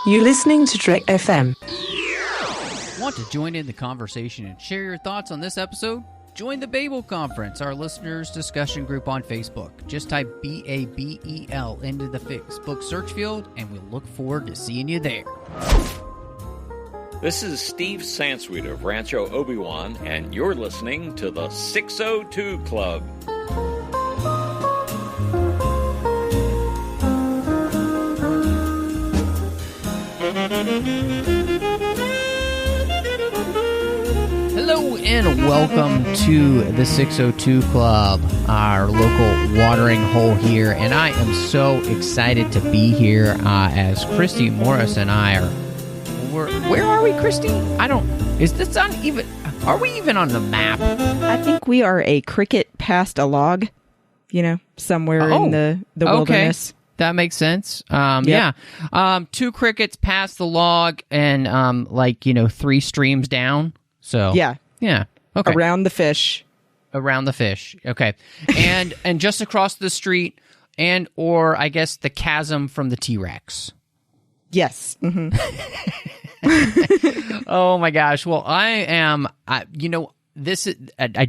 You're listening to Trek FM. Want to join in the conversation and share your thoughts on this episode? Join the Babel Conference, our listeners' discussion group on Facebook. Just type BABEL into the Facebook search field, and we'll look forward to seeing you there. This is Steve Sansweet of Rancho Obi-Wan, and you're listening to the 602 Club. Hello and welcome to the 602 Club, our local watering hole here, and I am so excited to be here as Christy Morris and I are. Where are we, Christy? Is this on even? Are we even on the map? I think we are a cricket past a log, somewhere in the wilderness. Okay. That makes sense. Yep. Yeah. Two crickets past the log and 3 streams down. So yeah. Okay. Around the fish. Okay. And just across the street or I guess the chasm from the T-Rex. Yes. Mm-hmm. Oh my gosh. Well, I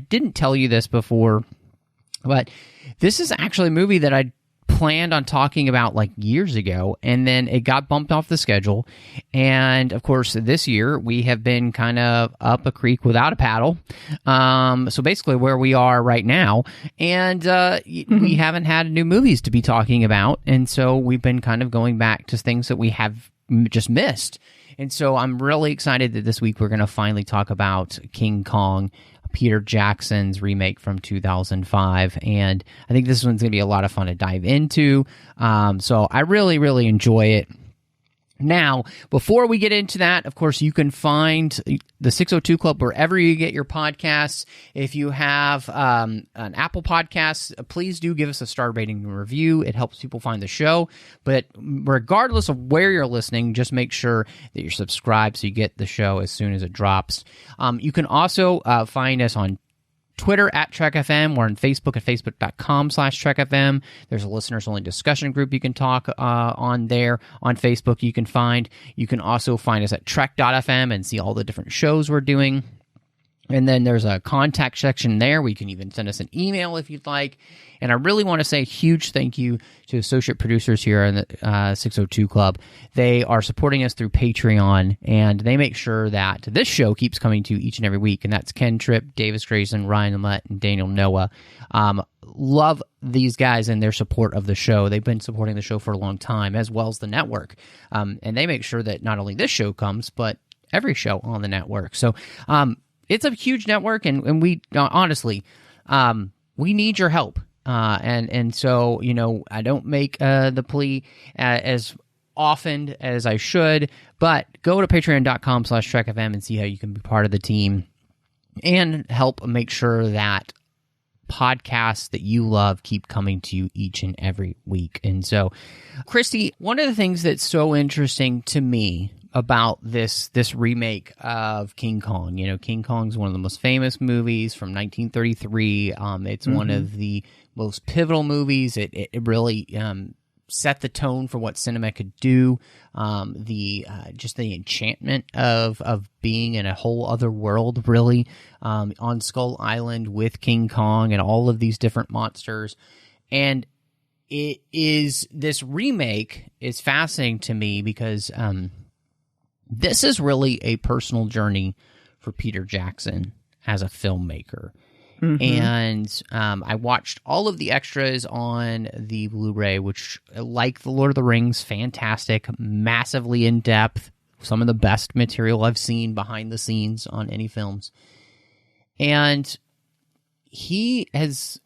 didn't tell you this before, but this is actually a movie that I planned on talking about years ago, and then it got bumped off the schedule. And of course, this year we have been kind of up a creek without a paddle. So basically where we are right now, and we haven't had new movies to be talking about. And so we've been kind of going back to things that we have just missed. And so I'm really excited that this week we're going to finally talk about King Kong, Peter Jackson's remake from 2005, and I think this one's going to be a lot of fun to dive into. So I really, really enjoy it. Now, before we get into that, of course, you can find the 602 Club wherever you get your podcasts. If you have an Apple Podcast, please do give us a star rating and review. It helps people find the show. But regardless of where you're listening, just make sure that you're subscribed so you get the show as soon as it drops. You can also find us on Twitter at TrekFM. We're on Facebook at facebook.com/TrekFM. There's a listeners-only discussion group you can talk on there. On Facebook, you can also find us at Trek.fm and see all the different shows we're doing. And then there's a contact section there where you can even send us an email if you'd like. And I really want to say a huge thank you to associate producers here in the 602 Club. They are supporting us through Patreon, and they make sure that this show keeps coming to you each and every week. And that's Ken Tripp, Davis Grayson, Ryan Lett, and Daniel Noah. Love these guys and their support of the show. They've been supporting the show for a long time, as well as the network. And they make sure that not only this show comes, but every show on the network. So, it's a huge network, and we honestly, we need your help. And so, I don't make the plea as often as I should, but go to patreon.com/TrekFM and see how you can be part of the team and help make sure that podcasts that you love keep coming to you each and every week. And so, Christy, one of the things that's so interesting to me about this remake of King Kong. King Kong's one of the most famous movies from 1933. It's one of the most pivotal movies. It really set the tone for what cinema could do. Just the enchantment of being in a whole other world, really, on Skull Island with King Kong and all of these different monsters. And this remake is fascinating to me because this is really a personal journey for Peter Jackson as a filmmaker. Mm-hmm. And I watched all of the extras on the Blu-ray, which, like The Lord of the Rings, fantastic, massively in-depth, some of the best material I've seen behind the scenes on any films. And he has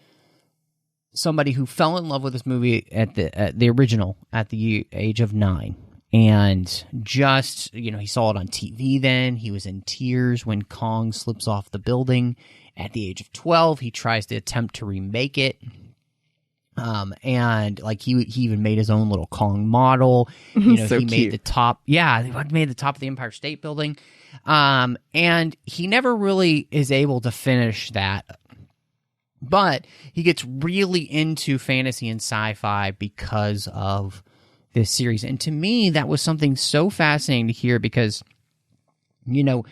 somebody who fell in love with this movie at the original at the age of 9. And just, he saw it on TV then. He was in tears when Kong slips off the building. At the age of 12, he tries to attempt to remake it. And he even made his own little Kong model. So he cute. made the top. Yeah, he made the top of the Empire State Building. And he never really is able to finish that. But he gets really into fantasy and sci-fi because of this series. And to me, that was something so fascinating to hear because, you know,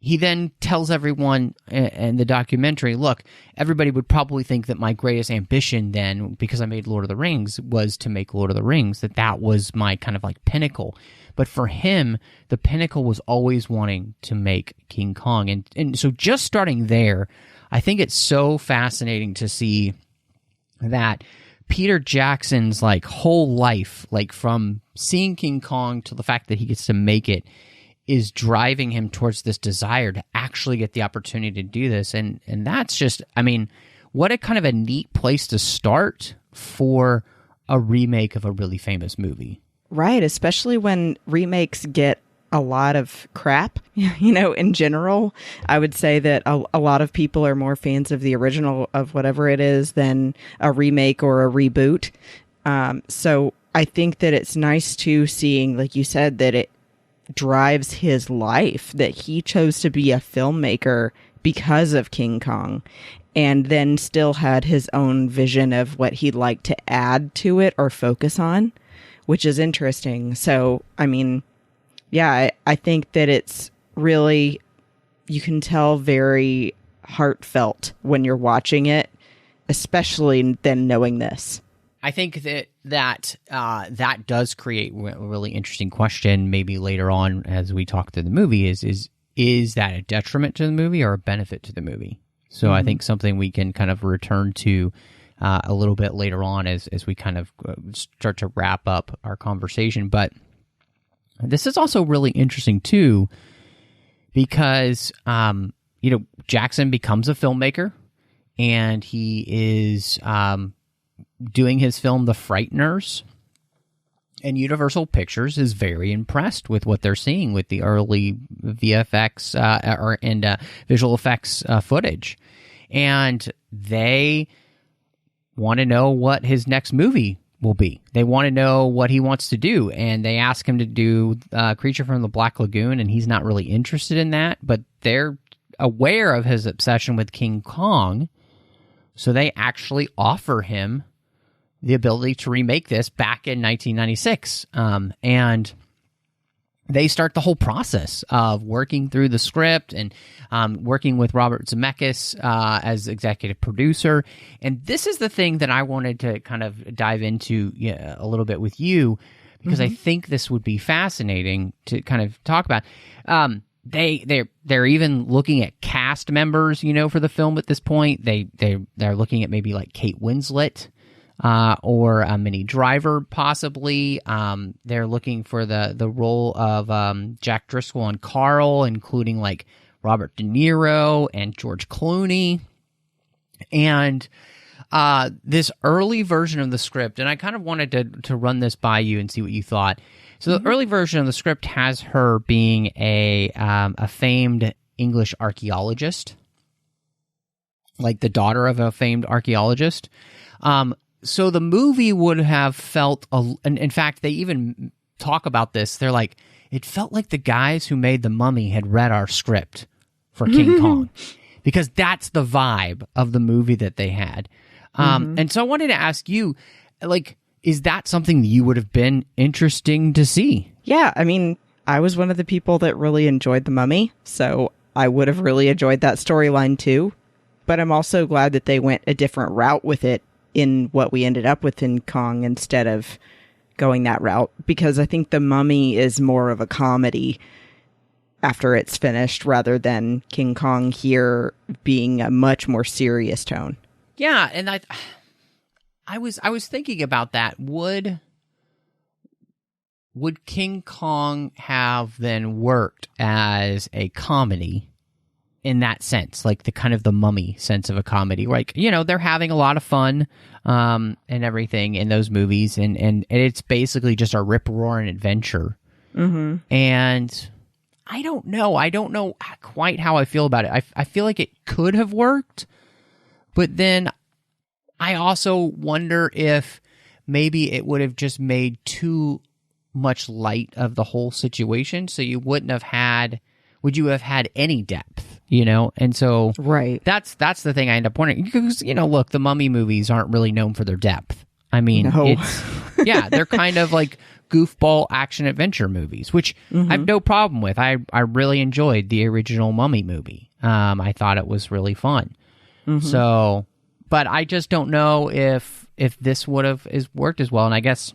he then tells everyone in the documentary, look, everybody would probably think that my greatest ambition then, because I made Lord of the Rings, was to make Lord of the Rings, that was my kind of like pinnacle. But for him, the pinnacle was always wanting to make King Kong. And so just starting there, I think it's so fascinating to see that Peter Jackson's like whole life, like from seeing King Kong to the fact that he gets to make it, is driving him towards this desire to actually get the opportunity to do this. And that's just, I mean, what a kind of a neat place to start for a remake of a really famous movie. Right, especially when remakes get a lot of crap, you know, in general. I would say that a lot of people are more fans of the original of whatever it is than a remake or a reboot. So I think that it's nice too seeing, like you said, that it drives his life, that he chose to be a filmmaker because of King Kong, and then still had his own vision of what he'd like to add to it or focus on, which is interesting. So, I mean, yeah, I think that it's really, you can tell, very heartfelt when you're watching it, especially then knowing this. I think that does create a really interesting question maybe later on as we talk through the movie is that a detriment to the movie or a benefit to the movie? So I think something we can kind of return to a little bit later on as we kind of start to wrap up our conversation. But this is also really interesting too because, you know, Jackson becomes a filmmaker and he is doing his film The Frighteners, and Universal Pictures is very impressed with what they're seeing with the early VFX and visual effects footage, and they want to know what his next movie will be. They want to know what he wants to do, and they ask him to do Creature from the Black Lagoon, and he's not really interested in that, but they're aware of his obsession with King Kong, so they actually offer him the ability to remake this back in 1996. And they start the whole process of working through the script and working with Robert Zemeckis as executive producer. And this is the thing that I wanted to kind of dive into a little bit with you, because I think this would be fascinating to kind of talk about. They're even looking at cast members, you know, for the film at this point. They're looking at maybe like Kate Winslet, or Minnie Driver, possibly. They're looking for the role of Jack Driscoll and Carl, including like Robert De Niro and George Clooney. And this early version of the script, and I kind of wanted to run this by you and see what you thought. So the early version of the script has her being a famed English archaeologist, like the daughter of a famed archaeologist. So the movie would have felt, and in fact, they even talk about this. They're like, it felt like the guys who made The Mummy had read our script for King Kong, because that's the vibe of the movie that they had. And so I wanted to ask you, like, is that something that you would have been interesting to see? Yeah, I mean, I was one of the people that really enjoyed The Mummy, so I would have really enjoyed that storyline too. But I'm also glad that they went a different route with it in what we ended up with in Kong instead of going that route, because I think The Mummy is more of a comedy after it's finished rather than King Kong here being a much more serious tone. Yeah, and I was thinking about that. Would King Kong have then worked as a comedy in that sense, like the kind of the Mummy sense of a comedy? Like, you know, they're having a lot of fun and everything in those movies, and it's basically just a rip-roaring adventure. And I don't know quite how I feel about it. I feel like it could have worked, but then I also wonder if maybe it would have just made too much light of the whole situation, so you wouldn't have had, would you have had any depth, you know? And so right, that's the thing I end up wondering, because, you know, look, the Mummy movies aren't really known for their depth. I mean, No. yeah, they're kind of like goofball action adventure movies, which I have no problem with. I really enjoyed the original Mummy movie. I thought it was really fun. So, but I just don't know if this would have worked as well. And I guess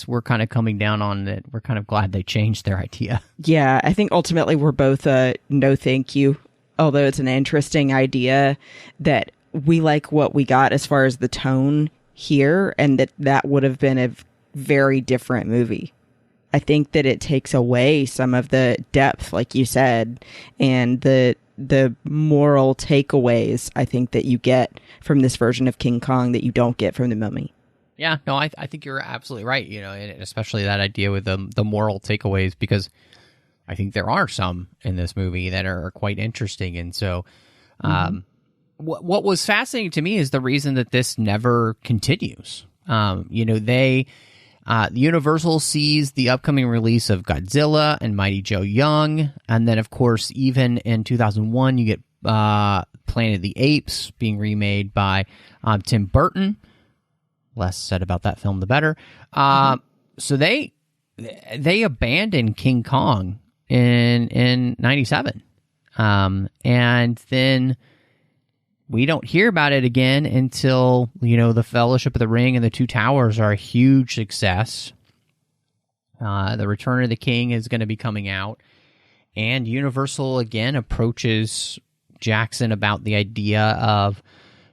we're kind of coming down on it. We're kind of glad they changed their idea. Yeah, I think ultimately we're both no thank you. Although it's an interesting idea that we like what we got as far as the tone here, and that would have been a very different movie. I think that it takes away some of the depth, like you said, and the moral takeaways I think that you get from this version of King Kong that you don't get from the Mummy. Yeah, no, I think you're absolutely right. And especially that idea with the moral takeaways, because I think there are some in this movie that are quite interesting. And so, what was fascinating to me is the reason that this never continues. Universal sees the upcoming release of Godzilla and Mighty Joe Young, and then of course, even in 2001, you get Planet of the Apes being remade by Tim Burton. Less said about that film, the better. So they abandoned King Kong in 97, and then we don't hear about it again until, the Fellowship of the Ring and the Two Towers are a huge success. The Return of the King is going to be coming out, and Universal again approaches Jackson about the idea of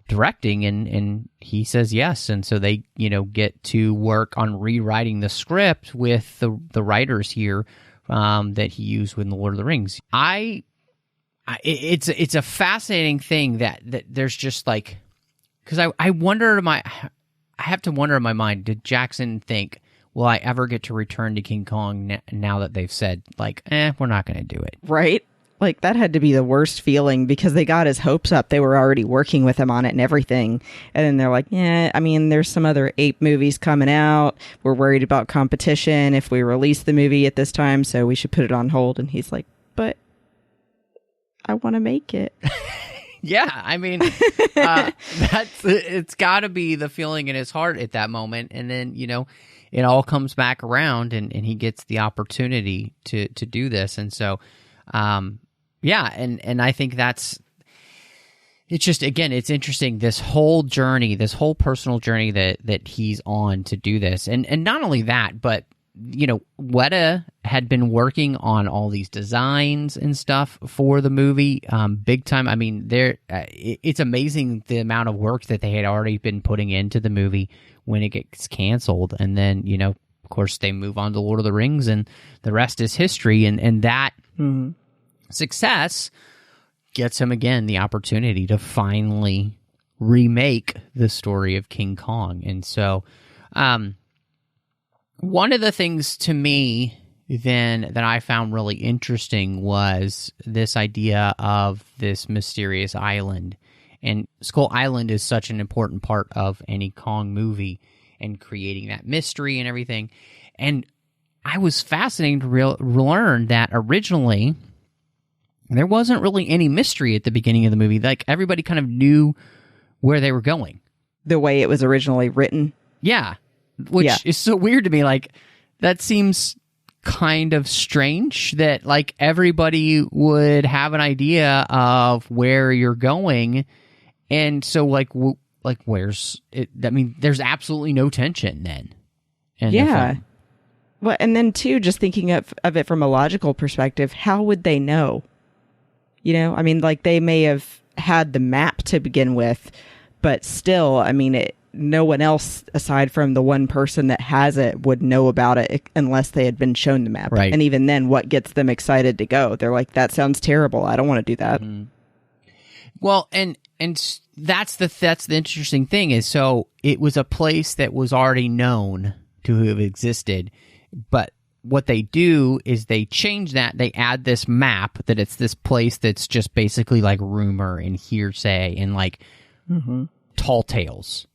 directing, and he says yes. And so they, get to work on rewriting the script with the writers here that he used with The Lord of the Rings. It's a fascinating thing that there's just like, because I have to wonder in my mind, did Jackson think, will I ever get to return to King Kong now that they've said like, we're not going to do it, right? Like, that had to be the worst feeling, because they got his hopes up. They were already working with him on it and everything. And then they're like, there's some other ape movies coming out. We're worried about competition if we release the movie at this time, so we should put it on hold. And he's like, but I want to make it. Yeah, I mean, it's got to be the feeling in his heart at that moment. And then, it all comes back around, and he gets the opportunity to do this. And so, yeah, and I think it's just, again, it's interesting, this whole personal journey that he's on to do this. And not only that, but, Weta had been working on all these designs and stuff for the movie, big time. I mean, it's amazing the amount of work that they had already been putting into the movie when it gets canceled. And then, of course, they move on to Lord of the Rings, and the rest is history. And that success gets him, again, the opportunity to finally remake the story of King Kong. And so, one of the things to me then that I found really interesting was this idea of this mysterious island. And Skull Island is such an important part of any Kong movie, and creating that mystery and everything. And I was fascinated to learn that originally there wasn't really any mystery at the beginning of the movie. Like, everybody kind of knew where they were going. The way it was originally written. Yeah. Which is so weird to me. Like, that seems kind of strange that, like, everybody would have an idea of where you're going. And so, where's it? I mean, there's absolutely no tension then. Yeah. Well, and then, too, just thinking of it from a logical perspective, how would they know? I mean, like, they may have had the map to begin with, but still, I mean, no one else aside from the one person that has it would know about it unless they had been shown the map. Right. And even then, what gets them excited to go? They're like, that sounds terrible. I don't want to do that. Mm-hmm. Well, and that's the interesting thing is, so it was a place that was already known to have existed, but what they do is they change that. They add this map that it's this place that's just basically like rumor and hearsay and like tall tales.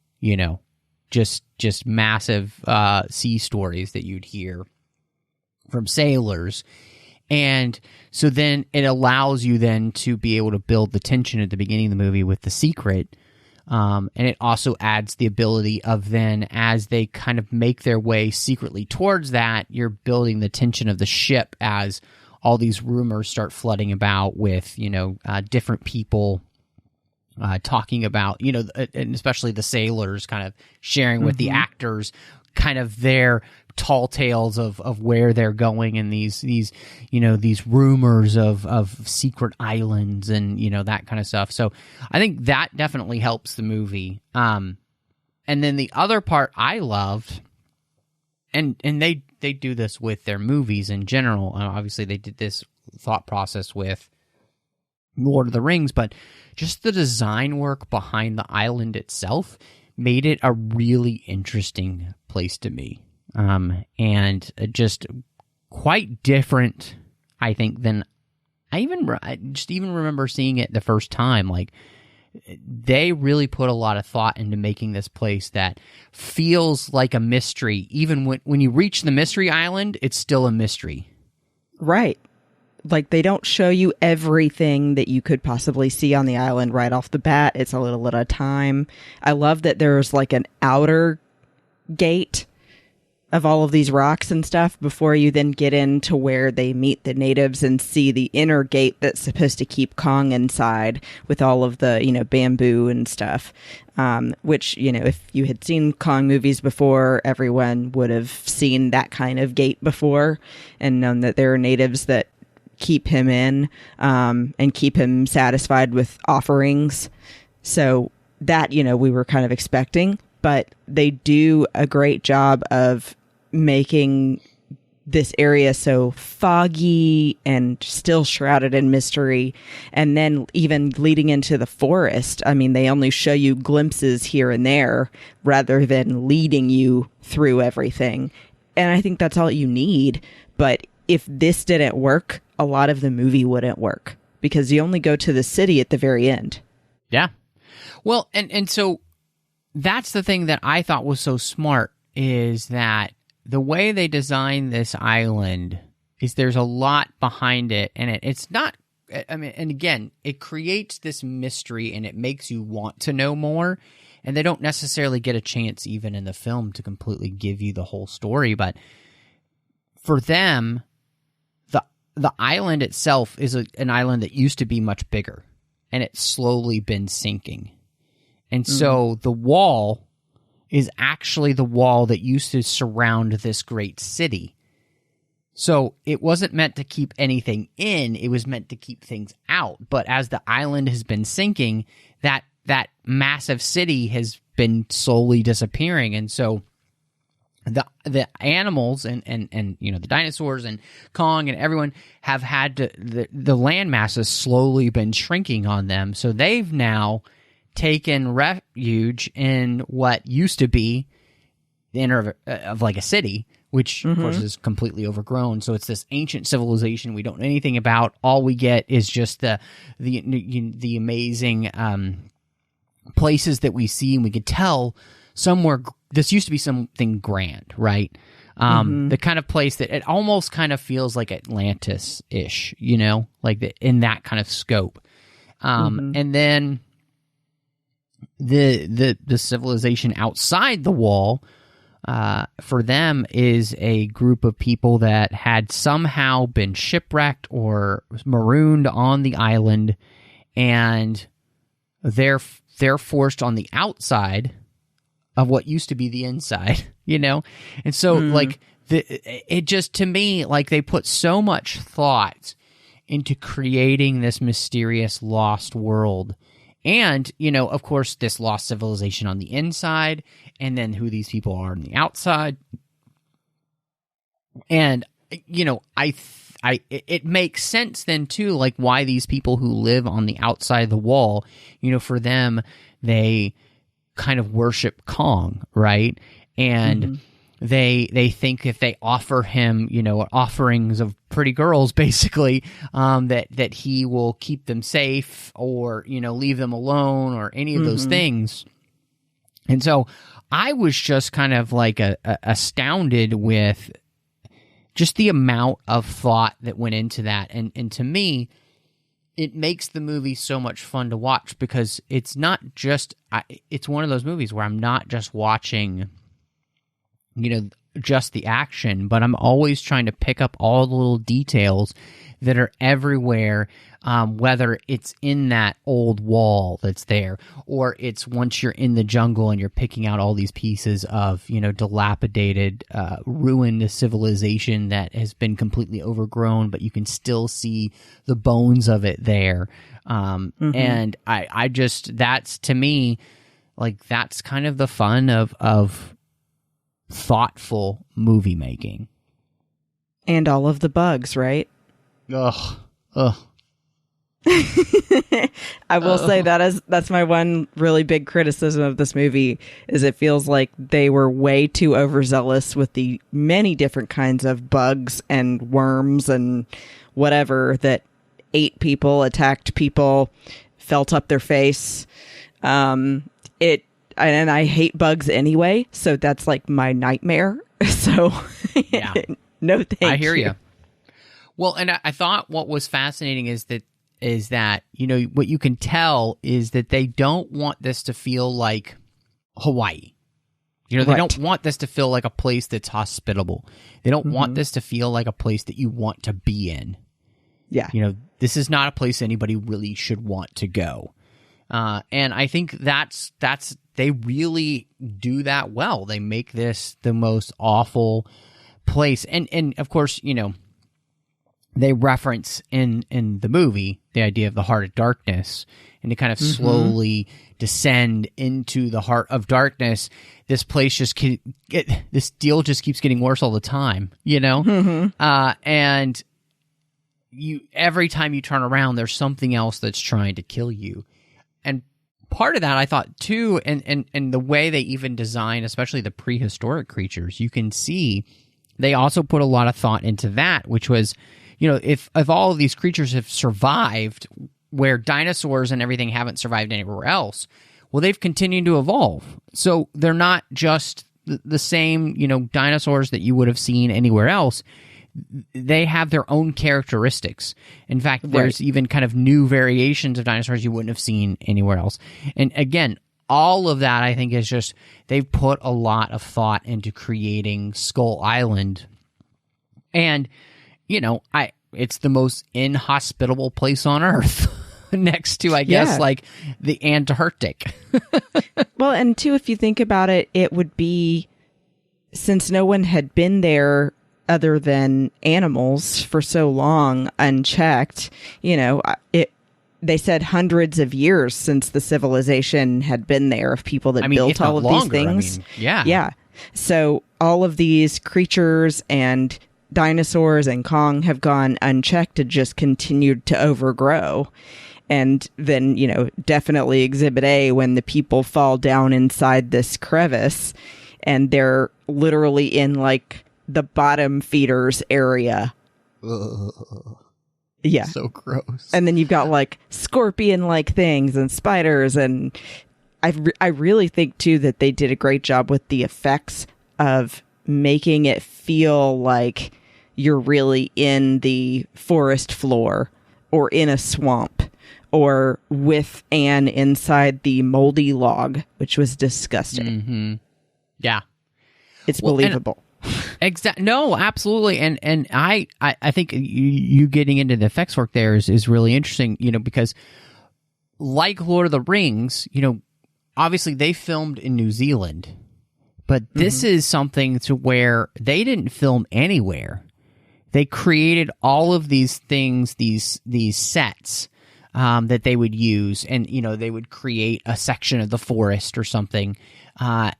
Just massive sea stories that you'd hear from sailors. And so then it allows you then to be able to build the tension at the beginning of the movie with the secret And it also adds the ability of then, as they kind of make their way secretly towards that, you're building the tension of the ship as all these rumors start flooding about with, different people talking about, and especially the sailors kind of sharing with the actors kind of their tall tales of where they're going, and these rumors of secret islands and that kind of stuff. So I think that definitely helps the movie. And then the other part I loved, and they do this with their movies in general. Obviously they did this thought process with Lord of the Rings, but just the design work behind the island itself made it a really interesting place to me. And just quite different, I think, than I just remember seeing it the first time. Like, they really put a lot of thought into making this place that feels like a mystery. Even when you reach the mystery island, it's still a mystery. Right. Like, they don't show you everything that you could possibly see on the island right off the bat. It's a little at a time. I love that there's like an outer gate of all of these rocks and stuff before you then get into where they meet the natives and see the inner gate that's supposed to keep Kong inside with all of the, bamboo and stuff. Which, if you had seen Kong movies before, everyone would have seen that kind of gate before and known that there are natives that keep him in and keep him satisfied with offerings. So that, we were kind of expecting. But they do a great job of making this area so foggy and still shrouded in mystery. And then even leading into the forest, I mean, they only show you glimpses here and there rather than leading you through everything. And I think that's all you need. But if this didn't work, a lot of the movie wouldn't work because you only go to the city at the very end. Yeah. Well, and so that's the thing that I thought was so smart, is that the way they designed this island is there's a lot behind it, and it's not, I mean, and again, it creates this mystery and it makes you want to know more, and they don't necessarily get a chance even in the film to completely give you the whole story, but for them, the island itself is an island that used to be much bigger, and it's slowly been sinking. And so the wall is actually the wall that used to surround this great city. So it wasn't meant to keep anything in, it was meant to keep things out. But as the island has been sinking, that massive city has been slowly disappearing. And so the animals and the dinosaurs and Kong and everyone have had to, the land mass has slowly been shrinking on them. So they've now taken refuge in what used to be the inner of like a city, which of course is completely overgrown. So it's this ancient civilization we don't know anything about. All we get is just the amazing places that we see, and we could tell somewhere this used to be something grand, right? The kind of place that it almost kind of feels like Atlantis-ish, like in that kind of scope. And then the civilization outside the wall, for them, is a group of people that had somehow been shipwrecked or marooned on the island, and they're forced on the outside of what used to be the inside, and so like it just, to me, like, they put so much thought into creating this mysterious lost world. And, of course, this lost civilization on the inside, and then who these people are on the outside. And, it makes sense then, too, like, why these people who live on the outside of the wall, for them, they kind of worship Kong, right? And they think if they offer him, offerings of pretty girls, basically, that he will keep them safe, or, leave them alone, or any of those things. And so I was just kind of like astounded with just the amount of thought that went into that. And to me, it makes the movie so much fun to watch because it's not just it's one of those movies where I'm not just watching, just the action, but I'm always trying to pick up all the little details that are everywhere, whether it's in that old wall that's there, or it's once you're in the jungle and you're picking out all these pieces of, dilapidated, ruined civilization that has been completely overgrown, but you can still see the bones of it there. And I just, that's to me, like, that's kind of the fun of thoughtful movie making. And all of the bugs, right? Ugh. I will say that's my one really big criticism of this movie is it feels like they were way too overzealous with the many different kinds of bugs and worms and whatever that ate people, attacked people, felt up their face. And I hate bugs anyway, so that's like my nightmare. So yeah. No thank you. I hear you. Well, and I thought what was fascinating is that what you can tell is that they don't want this to feel like Hawaii. They don't want this to feel like a place that's hospitable. They don't want this to feel like a place that you want to be in. Yeah. This is not a place anybody really should want to go. And I think that's they really do that well. They make this the most awful place. And of course, they reference in the movie the idea of the heart of darkness, and to kind of slowly descend into the heart of darkness. This place this deal just keeps getting worse all the time, and every time you turn around, there's something else that's trying to kill you. And part of that, I thought too, and the way they even design, especially the prehistoric creatures, you can see they also put a lot of thought into that, which was, if all of these creatures have survived where dinosaurs and everything haven't survived anywhere else, well, they've continued to evolve. So they're not just the same, dinosaurs that you would have seen anywhere else. They have their own characteristics. In fact, there's even kind of new variations of dinosaurs you wouldn't have seen anywhere else. And again, all of that, I think, is just they've put a lot of thought into creating Skull Island. And it's the most inhospitable place on Earth, next to, I guess, like the Antarctic. Well, and too, if you think about it, it would be, since no one had been there other than animals for so long unchecked, they said hundreds of years since the civilization had been there of people that built all of these things. Yeah. So all of these creatures and dinosaurs and Kong have gone unchecked and just continued to overgrow. And then, definitely Exhibit A, when the people fall down inside this crevice and they're literally in like the bottom feeders area. Ugh. Yeah. So gross. And then you've got like scorpion-like things and spiders. And I really think too that they did a great job with the effects of making it feel like you're really in the forest floor or in a swamp or with Anne inside the moldy log, which was disgusting. Yeah. It's believable. No, absolutely. And I think you getting into the effects work there is really interesting, because like Lord of the Rings, obviously they filmed in New Zealand, but this is something to where they didn't film anywhere. They created all of these things, these sets that they would use, and they would create a section of the forest or something as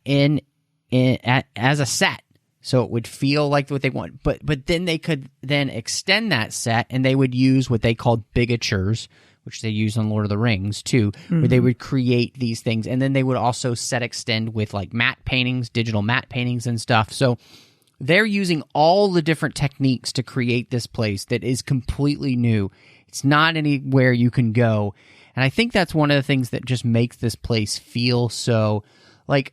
a set. So it would feel like what they want. But then they could then extend that set, and they would use what they called bigatures, which they use on Lord of the Rings too, where they would create these things. And then they would also set extend with like matte paintings, digital matte paintings and stuff. So they're using all the different techniques to create this place that is completely new. It's not anywhere you can go. And I think that's one of the things that just makes this place feel so like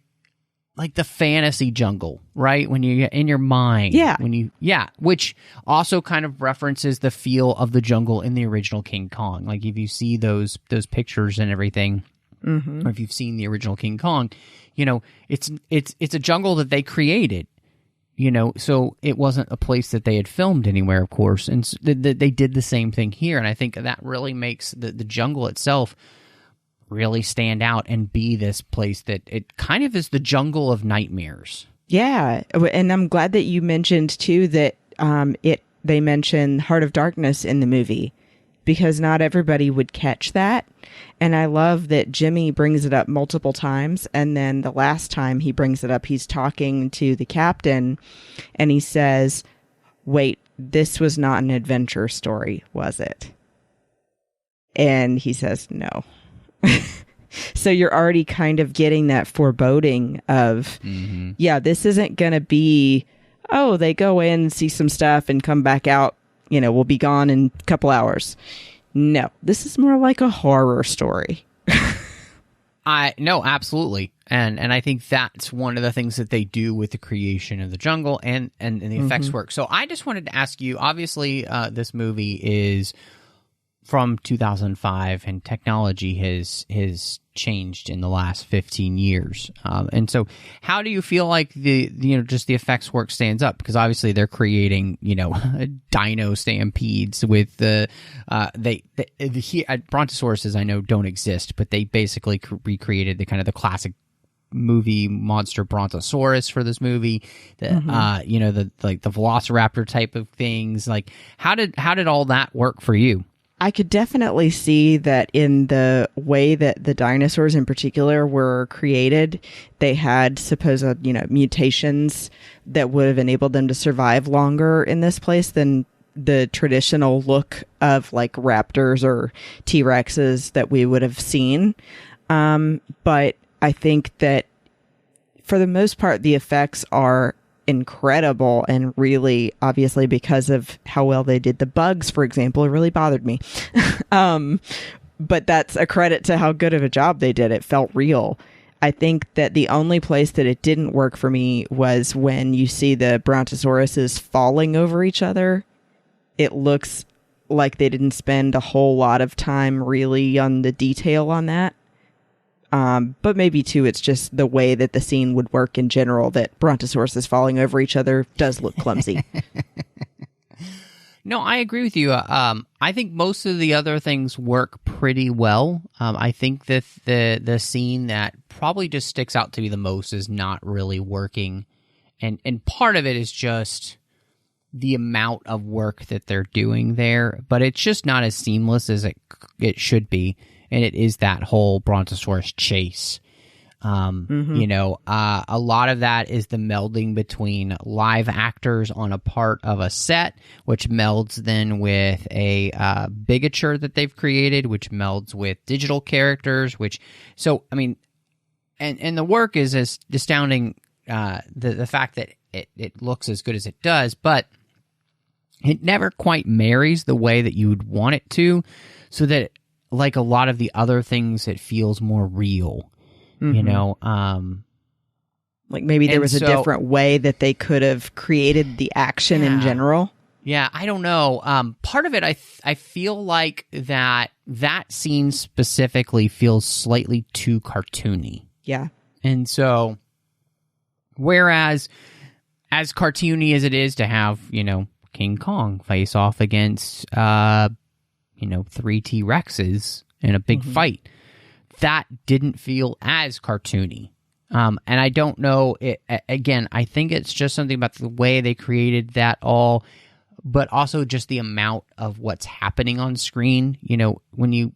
like the fantasy jungle, right? When you're in your mind. Yeah. Which also kind of references the feel of the jungle in the original King Kong. Like if you see those pictures and everything, or if you've seen the original King Kong, it's a jungle that they created, so it wasn't a place that they had filmed anywhere, of course. And they did the same thing here. And I think that really makes the jungle itself really stand out and be this place that it kind of is the jungle of nightmares. Yeah, and I'm glad that you mentioned too that they mention Heart of Darkness in the movie, because not everybody would catch that. And I love that Jimmy brings it up multiple times, and then the last time he brings it up, he's talking to the captain and he says, "Wait, this was not an adventure story, was it?" And he says, "No." So you're already kind of getting that foreboding of, this isn't going to be, they go in, see some stuff and come back out, we'll be gone in a couple hours. No, this is more like a horror story. No, absolutely. And I think that's one of the things that they do with the creation of the jungle and the effects work. So I just wanted to ask you, obviously, this movie is from 2005, and technology has changed in the last 15 years. And so how do you feel like just the effects work stands up? Because obviously they're creating, dino stampedes with the brontosauruses, I know don't exist, but they basically recreated the classic movie monster brontosaurus for this movie, the velociraptor type of things. Like how did all that work for you? I could definitely see that in the way that the dinosaurs in particular were created, they had supposed, mutations that would have enabled them to survive longer in this place than the traditional look of like raptors or T-Rexes that we would have seen. But I think that for the most part, the effects are incredible, and really, obviously, because of how well they did the bugs, for example, it really bothered me. But that's a credit to how good of a job they did. It felt real. I think that the only place that it didn't work for me was when you see the brontosauruses falling over each other. It looks like they didn't spend a whole lot of time really on the detail on that. But maybe, too, it's just the way that the scene would work in general, that brontosauruses falling over each other does look clumsy. No, I agree with you. I think most of the other things work pretty well. I think that the scene that probably just sticks out to me the most is not really working. And part of it is just the amount of work that they're doing there, but it's just not as seamless as it should be. And it is that whole brontosaurus chase. A lot of that is the melding between live actors on a part of a set, which melds then with a bigature that they've created, which melds with digital characters, and the work is as astounding, the fact that it looks as good as it does, but it never quite marries the way that you would want it to, so that like a lot of the other things, it feels more real, like maybe there was a different way that they could have created the action in general. Yeah, I don't know. Part of it, I feel like that scene specifically feels slightly too cartoony. Yeah. And so, whereas as cartoony as it is to have, King Kong face off against, 3 T-Rexes in a big fight, that didn't feel as cartoony. And I don't know, again, I think it's just something about the way they created that all, but also just the amount of what's happening on screen. When you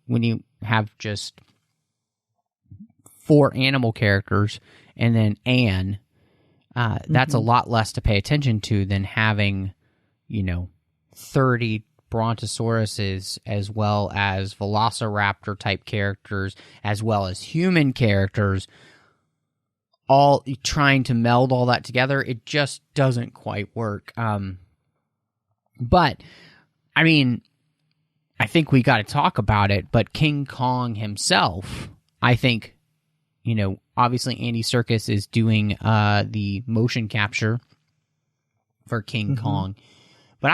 have just 4 animal characters and then Anne, that's a lot less to pay attention to than having, 30 brontosauruses, as well as velociraptor type characters, as well as human characters, all trying to meld all that together. It just doesn't quite work. But I think we got to talk about it. But King Kong himself, I think, obviously Andy Serkis is doing the motion capture for King Kong. But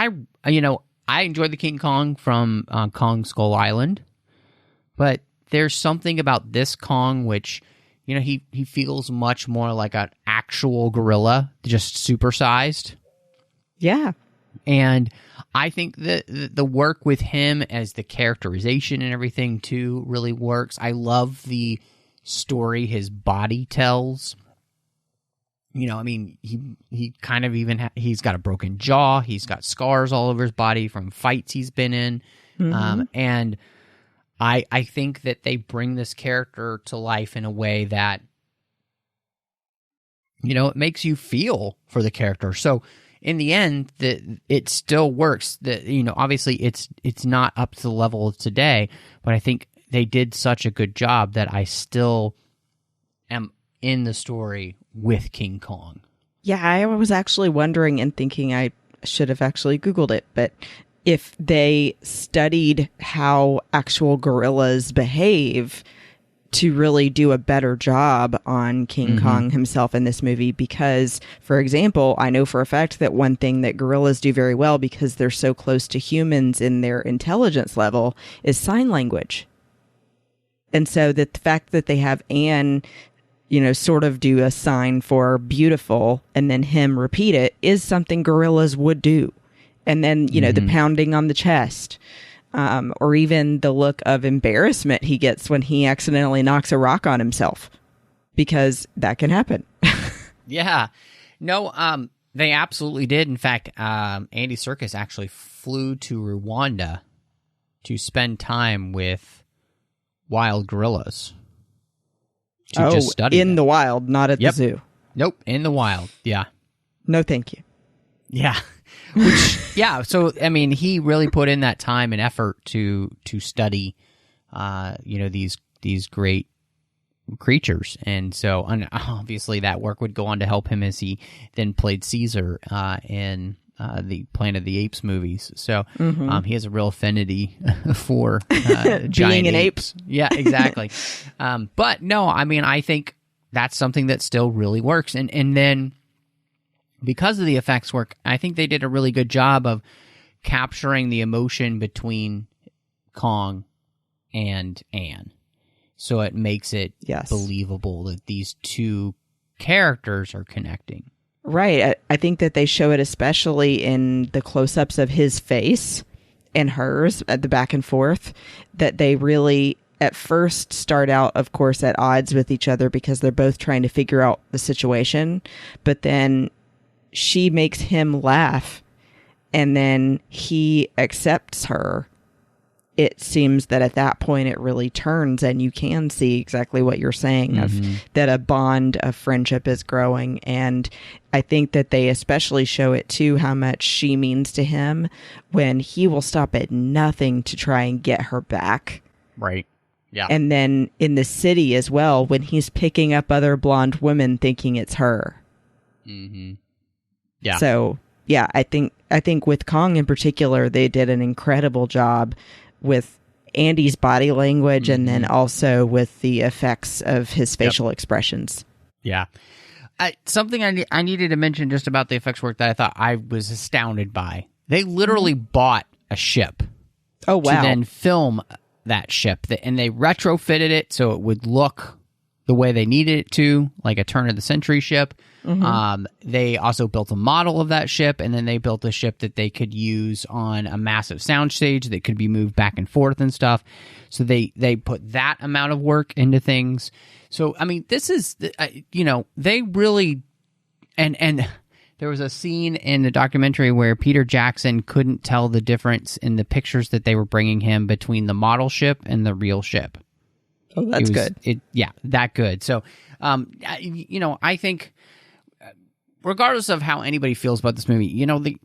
I enjoyed the King Kong from Kong Skull Island. But there's something about this Kong which, he feels much more like an actual gorilla, just supersized. Yeah. And I think that the work with him as the characterization and everything, too, really works. I love the story his body tells. He kind of even he's got a broken jaw. He's got scars all over his body from fights he's been in. And I think that they bring this character to life in a way that, it makes you feel for the character. So in the end, it still works. Obviously it's not up to the level of today, but I think they did such a good job that I still am in the story with King Kong. Yeah, I was actually wondering and thinking I should have actually Googled it, but if they studied how actual gorillas behave to really do a better job on King Kong himself in this movie, because, for example, I know for a fact that one thing that gorillas do very well, because they're so close to humans in their intelligence level, is sign language. And so the fact that they have Anne, sort of do a sign for beautiful and then him repeat it is something gorillas would do. And then, the pounding on the chest, or even the look of embarrassment he gets when he accidentally knocks a rock on himself, because that can happen. Yeah. No, they absolutely did. In fact, Andy Serkis actually flew to Rwanda to spend time with wild gorillas. To just study in the wild, not at the zoo. Nope, in the wild. Yeah. No, thank you. Yeah. Which, yeah. So, he really put in that time and effort to study, these great creatures. And so, obviously that work would go on to help him as he then played Caesar, in, the Planet of the Apes movies. So, he has a real affinity for, giant being an ape. Yeah, exactly. But no, I think that's something that still really works. And then, because of the effects work, I think they did a really good job of capturing the emotion between Kong and Anne. So it makes it believable that these two characters are connecting. Right. I think that they show it especially in the close-ups of his face and hers at the back and forth, that they really at first start out, of course, at odds with each other because they're both trying to figure out the situation. But then she makes him laugh, and then he accepts her. It seems that at that point it really turns, and you can see exactly what you're saying, of that a bond of friendship is growing. And I think that they especially show it too, how much she means to him, when he will stop at nothing to try and get her back. Right. Yeah. And then in the city as well, when he's picking up other blonde women thinking it's her. Yeah. So, yeah, I think with Kong in particular, they did an incredible job with Andy's body language and then also with the effects of his facial expressions. Yeah. Something I needed to mention just about the effects work that I thought I was astounded by. They literally bought a ship. Oh, wow. To then film that ship. And they retrofitted it so it would look the way they needed it to, like a turn-of-the-century ship. They also built a model of that ship, and then they built a ship that they could use on a massive soundstage that could be moved back and forth and stuff. So they put that amount of work into things. So, this is, they really, and there was a scene in the documentary where Peter Jackson couldn't tell the difference in the pictures that they were bringing him between the model ship and the real ship. Oh, that's good. That good. So, I think, regardless of how anybody feels about this movie, the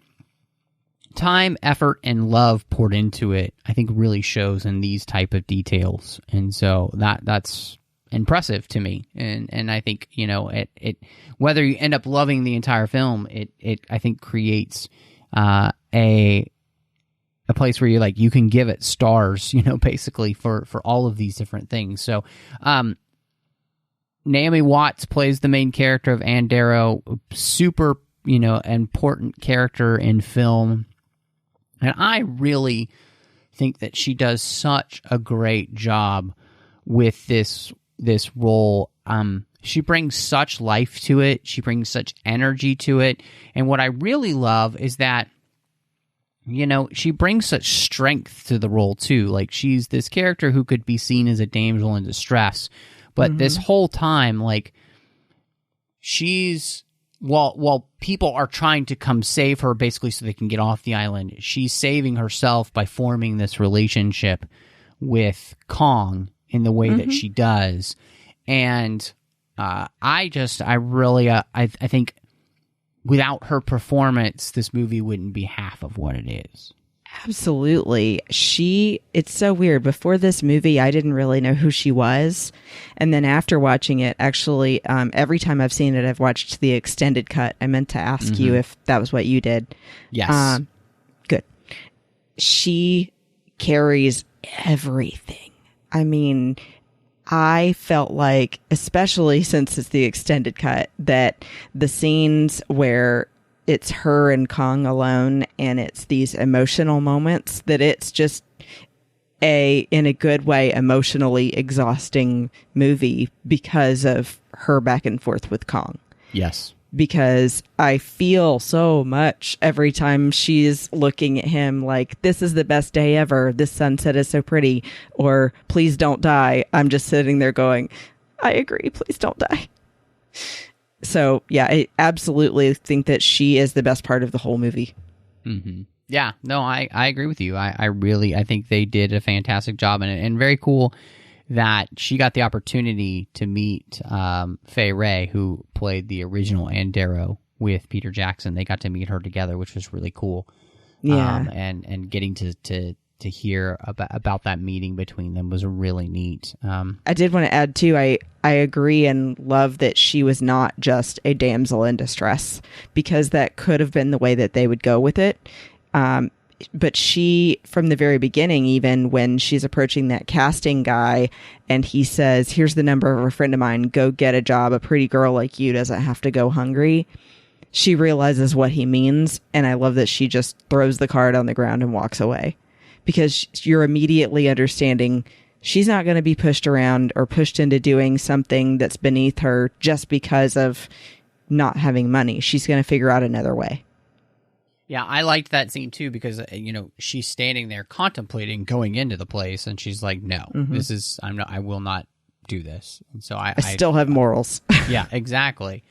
time, effort, and love poured into it, I think really shows in these type of details. And so that's impressive to me. And I think, it whether you end up loving the entire film, it I think creates a place where you can give it stars, basically for all of these different things. So, Naomi Watts plays the main character of Ann Darrow, super, important character in film. And I really think that she does such a great job with this role. She brings such life to it. She brings such energy to it. And what I really love is that, she brings such strength to the role too. Like, she's this character who could be seen as a damsel in distress, but this whole time, like, she's while people are trying to come save her basically so they can get off the island, she's saving herself by forming this relationship with Kong in the way that she does. And I think without her performance, this movie wouldn't be half of what it is. Absolutely. It's so weird. Before this movie, I didn't really know who she was. And then after watching it, actually, every time I've seen it, I've watched the extended cut. I meant to ask you if that was what you did. Yes. Good. She carries everything. I mean, I felt like, especially since it's the extended cut, that the scenes where it's her and Kong alone and it's these emotional moments, that it's just in a good way, emotionally exhausting movie because of her back and forth with Kong. Yes. Because I feel so much every time she's looking at him like, this is the best day ever. This sunset is so pretty. Or, please don't die. I'm just sitting there going, I agree. Please don't die. So, yeah, I absolutely think that she is the best part of the whole movie. Mm-hmm. Yeah, no, I agree with you. I think they did a fantastic job in it. And very cool that she got the opportunity to meet Fay Wray, who played the original Ann Darrow with Peter Jackson. They got to meet her together, which was really cool. Yeah. And getting to hear about that meeting between them was really neat. I did want to add, too, I agree and love that she was not just a damsel in distress, because that could have been the way that they would go with it. But she, from the very beginning, even when she's approaching that casting guy and he says, here's the number of a friend of mine, go get a job. A pretty girl like you doesn't have to go hungry. She realizes what he means. And I love that she just throws the card on the ground and walks away, because you're immediately understanding she's not going to be pushed around or pushed into doing something that's beneath her just because of not having money. She's going to figure out another way. Yeah, I liked that scene too, because she's standing there contemplating going into the place, and she's like, "No, I will not do this." And so I still have morals. Yeah, exactly.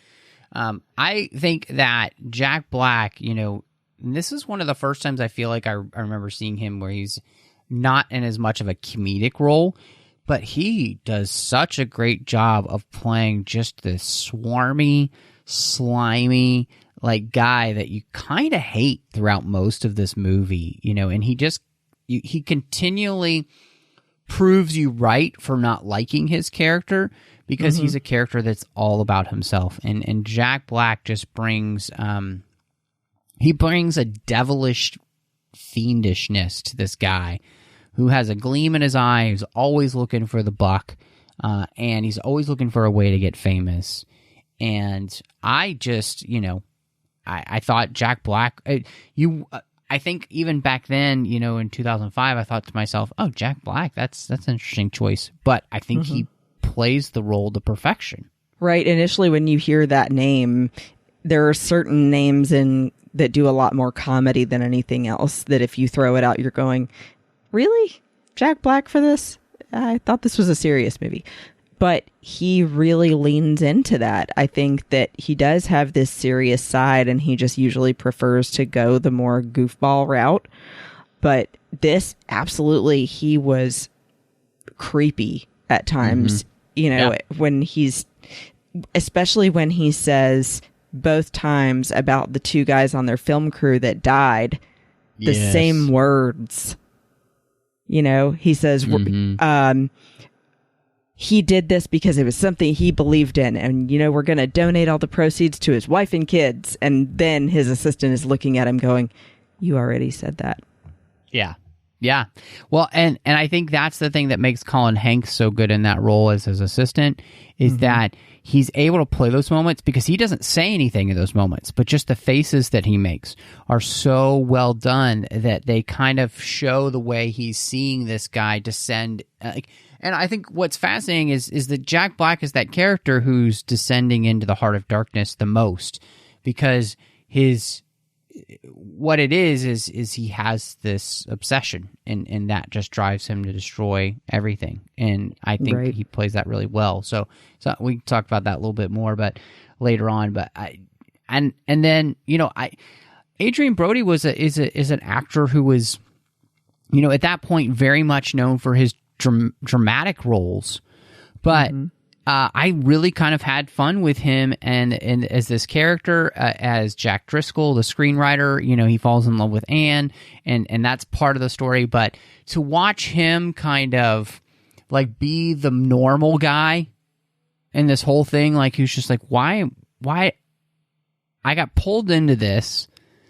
I think that Jack Black, and this is one of the first times I feel like I remember seeing him where he's not in as much of a comedic role, but he does such a great job of playing just this swarmy, slimy, like, guy that you kind of hate throughout most of this movie, and he continually proves you right for not liking his character, because he's a character that's all about himself. And Jack Black just brings, he brings a devilish fiendishness to this guy who has a gleam in his eye, who's always looking for the buck, and he's always looking for a way to get famous. And I just, I thought Jack Black, I think even back then, in 2005, I thought to myself, oh, Jack Black, that's an interesting choice. But I think he plays the role to perfection. Right. Initially, when you hear that name, there are certain names that do a lot more comedy than anything else, that if you throw it out, you're going, really? Jack Black for this? I thought this was a serious movie. But he really leans into that. I think that he does have this serious side, and he just usually prefers to go the more goofball route. But this, absolutely, he was creepy at times. When especially when he says both times about the two guys on their film crew that died, the same words. He says, he did this because it was something he believed in, and we're going to donate all the proceeds to his wife and kids. And then his assistant is looking at him going, you already said that. Yeah. Yeah. Well, and I think that's the thing that makes Colin Hanks so good in that role as his assistant is that he's able to play those moments because he doesn't say anything in those moments, but just the faces that he makes are so well done that they kind of show the way he's seeing this guy descend. And I think what's fascinating is that Jack Black is that character who's descending into the heart of darkness the most, because what it is he has this obsession, and that just drives him to destroy everything. And I think he plays that really well. So we can talk about that a little bit more, but later on. But Adrian Brody is an actor who was, at that point very much known for his dramatic roles, but I really kind of had fun with him and as this character, as Jack Driscoll, the screenwriter. He falls in love with Anne, and that's part of the story. But to watch him kind of like be the normal guy in this whole thing, like who's just like, why I got pulled into this,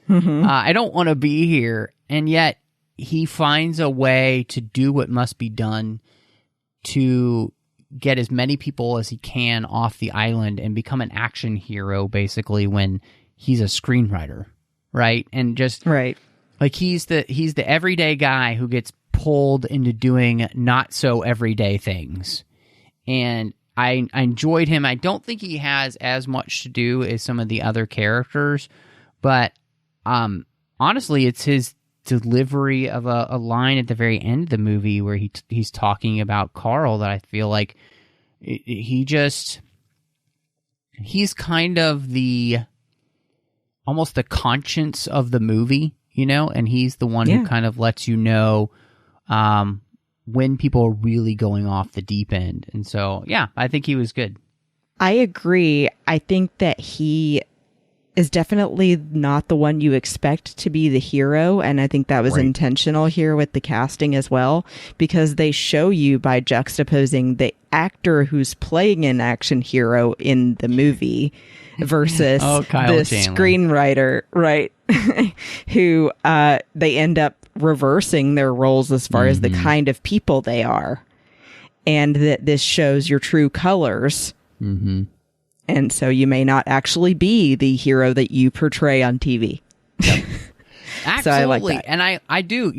I don't want to be here, and yet he finds a way to do what must be done to get as many people as he can off the island and become an action hero, basically, when he's a screenwriter, right? And just like he's the everyday guy who gets pulled into doing not so everyday things. And I enjoyed him. I don't think he has as much to do as some of the other characters, but honestly, it's his delivery of a line at the very end of the movie where he's talking about Carl that I feel like he's kind of almost the conscience of the movie, and he's the one who kind of lets you know when people are really going off the deep end. And so, I think he was good. I agree. I think that he is definitely not the one you expect to be the hero. And I think that was intentional here with the casting as well, because they show you by juxtaposing the actor who's playing an action hero in the movie versus the screenwriter, right? who they end up reversing their roles as far as the kind of people they are. And that this shows your true colors. And so you may not actually be the hero that you portray on TV. Yep. Absolutely. So I like that. And I do.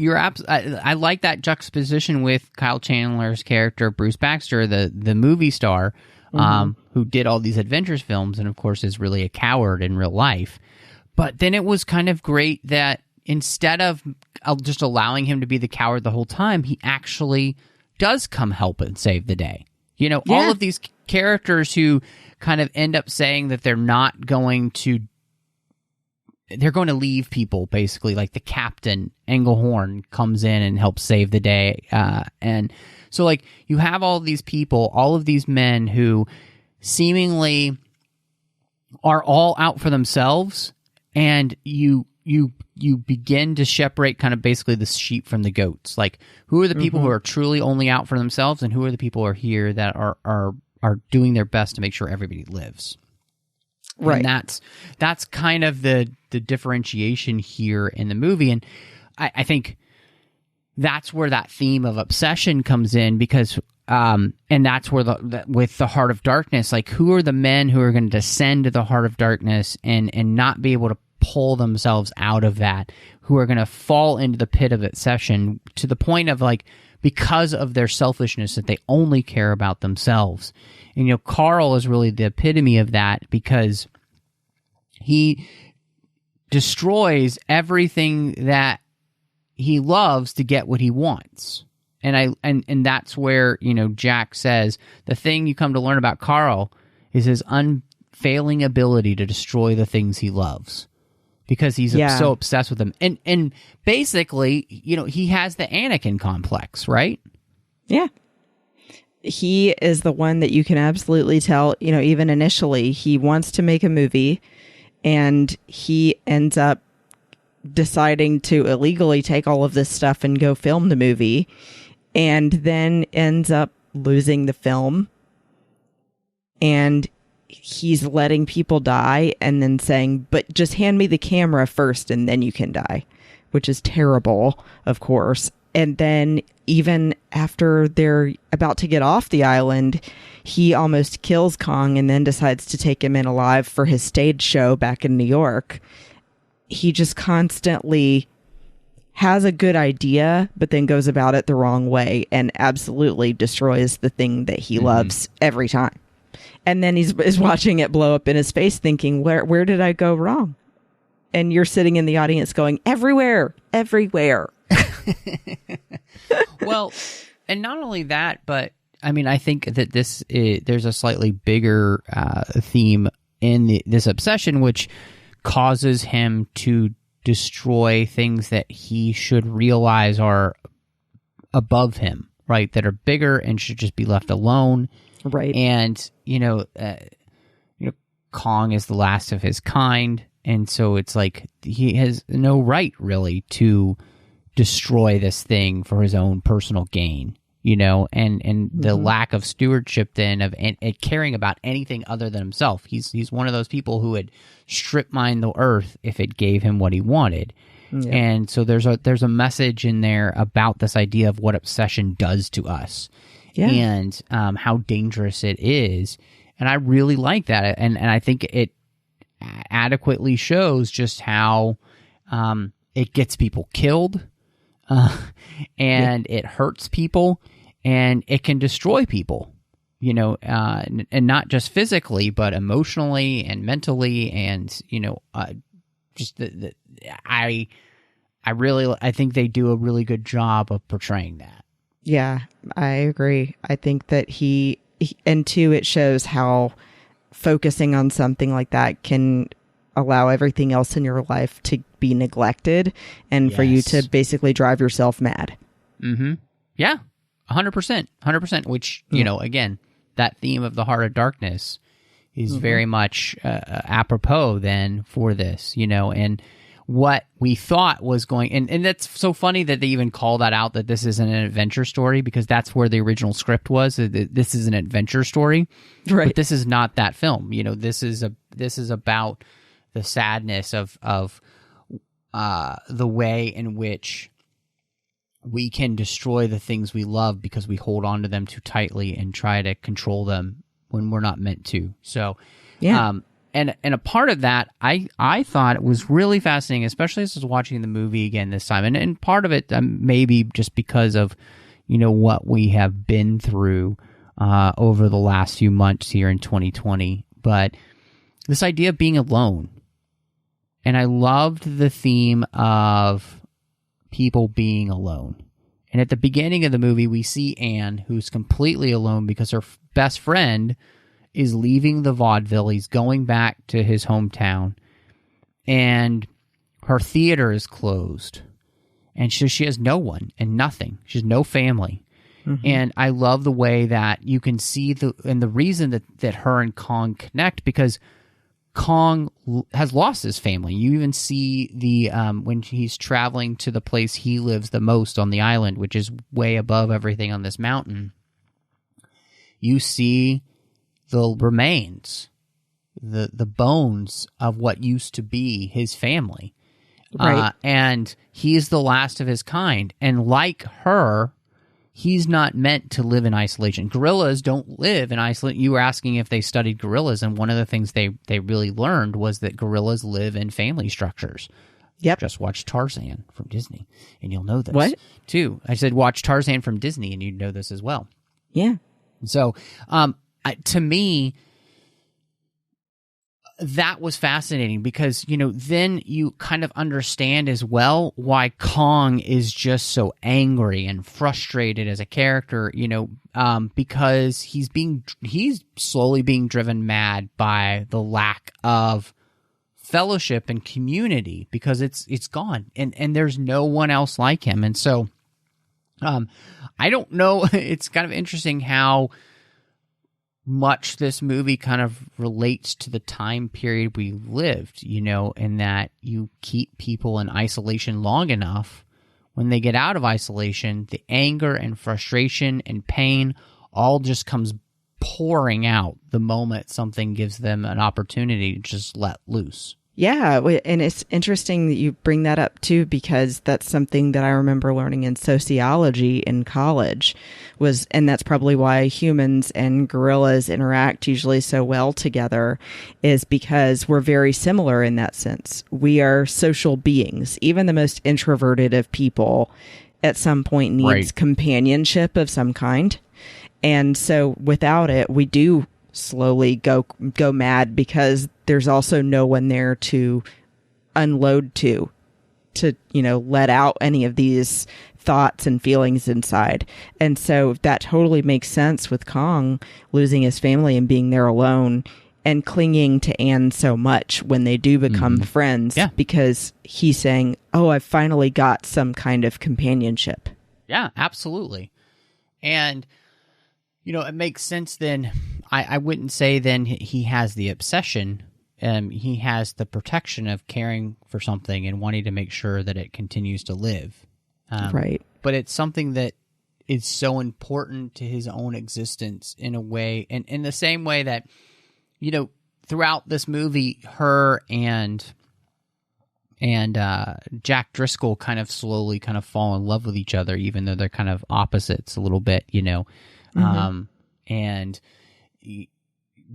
I like that juxtaposition with Kyle Chandler's character, Bruce Baxter, the movie star, who did all these adventures films and, of course, is really a coward in real life. But then it was kind of great that instead of just allowing him to be the coward the whole time, he actually does come help and save the day. All of these characters who kind of end up saying that they're going to leave people, basically, like the captain, Engelhorn, comes in and helps save the day. And so, like, you have all these people, all of these men who seemingly are all out for themselves, and you begin to separate kind of basically the sheep from the goats. Like, who are the people who are truly only out for themselves, and who are the people who are here that are doing their best to make sure everybody lives. Right. And that's kind of the differentiation here in the movie. And I think that's where that theme of obsession comes in, because and that's where with the heart of darkness, like, who are the men who are going to descend to the heart of darkness and not be able to pull themselves out of that, who are going to fall into the pit of obsession to the point of, like, because of their selfishness, that they only care about themselves. And, Carl is really the epitome of that, because he destroys everything that he loves to get what he wants. And that's where, Jack says, the thing you come to learn about Carl is his unfailing ability to destroy the things he loves, because he's so obsessed with them. And basically, he has the Anakin complex, right? Yeah. He is the one that you can absolutely tell, even initially, he wants to make a movie, and he ends up deciding to illegally take all of this stuff and go film the movie, and then ends up losing the film. And he's letting people die and then saying, but just hand me the camera first and then you can die, which is terrible, of course. And then even after they're about to get off the island, he almost kills Kong and then decides to take him in alive for his stage show back in New York. He just constantly has a good idea, but then goes about it the wrong way and absolutely destroys the thing that he loves every time. And then is watching it blow up in his face thinking, where did I go wrong? And you're sitting in the audience going, everywhere. Well, and not only that, but I mean, I think that there's a slightly bigger theme in this obsession, which causes him to destroy things that he should realize are above him, right? That are bigger and should just be left alone. Right. And, Kong is the last of his kind. And so it's like he has no right really to destroy this thing for his own personal gain, and the lack of stewardship then of caring about anything other than himself. He's one of those people who would strip mine the earth if it gave him what he wanted. Yeah. And so there's a message in there about this idea of what obsession does to us, and how dangerous it is. And I really like that, and I think it adequately shows just how it gets people killed, and it hurts people, and it can destroy people, and not just physically, but emotionally and mentally, and just I think they do a really good job of portraying that. Yeah, I agree. I think that and two, it shows how focusing on something like that can allow everything else in your life to be neglected and for you to basically drive yourself mad. Mm-hmm. Yeah, 100%, which, again, that theme of the heart of darkness is very much apropos then for this, and what we thought was going, and that's so funny that they even call that out, that this isn't an adventure story, because that's where the original script was. This is an adventure story, right? But this is not that film. This is about the sadness of the way in which we can destroy the things we love because we hold on to them too tightly and try to control them when we're not meant to. So, And a part of that, I thought it was really fascinating, especially as I was watching the movie again this time. And part of it maybe just because of, what we have been through over the last few months here in 2020. But this idea of being alone. And I loved the theme of people being alone. And at the beginning of the movie, we see Anne, who's completely alone because her best friend is leaving the vaudeville. He's going back to his hometown, and her theater is closed, and so she has no one and nothing. She has no family. And I love the way that you can see the reason that her and Kong connect, because Kong has lost his family. You even see the when he's traveling to the place he lives the most on the island, which is way above everything on this mountain. You see the remains, the bones of what used to be his family. Right. And he's the last of his kind. And like her, he's not meant to live in isolation. Gorillas don't live in isolation. You were asking if they studied gorillas, and one of the things they really learned was that gorillas live in family structures. Yep. Just watch Tarzan from Disney, and you'll know this. What? Too. I said watch Tarzan from Disney, and you'd know this as well. Yeah. So, to me, that was fascinating because, then you kind of understand as well why Kong is just so angry and frustrated as a character, because he's slowly being driven mad by the lack of fellowship and community, because it's gone and there's no one else like him. And so, I don't know. It's kind of interesting how much this movie kind of relates to the time period we lived, in that you keep people in isolation long enough. When they get out of isolation, the anger and frustration and pain all just comes pouring out the moment something gives them an opportunity to just let loose, Yeah, and it's interesting that you bring that up too, because that's something that I remember learning in sociology in college and that's probably why humans and gorillas interact usually so well together, is because we're very similar in that sense. We are social beings. Even the most introverted of people at some point needs companionship of some kind. And so without it, we do slowly go mad, because there's also no one there to unload to let out any of these thoughts and feelings inside. And so that totally makes sense with Kong losing his family and being there alone and clinging to Anne so much when they do become friends, because he's saying, oh, I've finally got some kind of companionship. Yeah, absolutely. And it makes sense then. I wouldn't say then he has the obsession. He has the protection of caring for something and wanting to make sure that it continues to live. Right. But it's something that is so important to his own existence in a way. And in the same way that, throughout this movie, her and Jack Driscoll kind of slowly kind of fall in love with each other, even though they're kind of opposites a little bit,